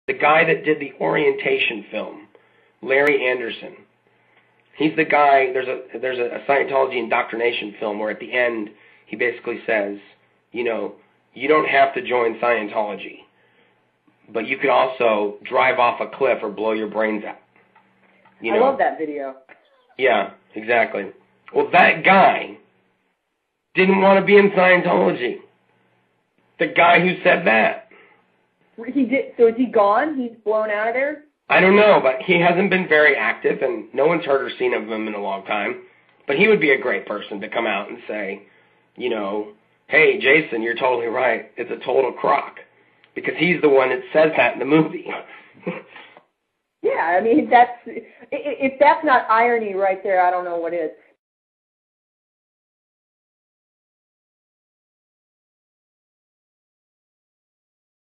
The guy that did the orientation film, Larry Anderson. He's the guy, there's a Scientology indoctrination film where at the end he basically says, you know, you don't have to join Scientology, but you could also drive off a cliff or blow your brains out. You know? I love that video. Yeah, exactly. Well, that guy didn't want to be in Scientology. The guy who said that. He did. So is he gone? He's blown out of there? I don't know, but he hasn't been very active, and no one's heard or seen of him in a long time. But he would be a great person to come out and say, you know, hey, Jason, you're totally right. It's a total crock. Because he's the one that says that in the movie. Yeah, I mean, if that's not irony right there, I don't know what is.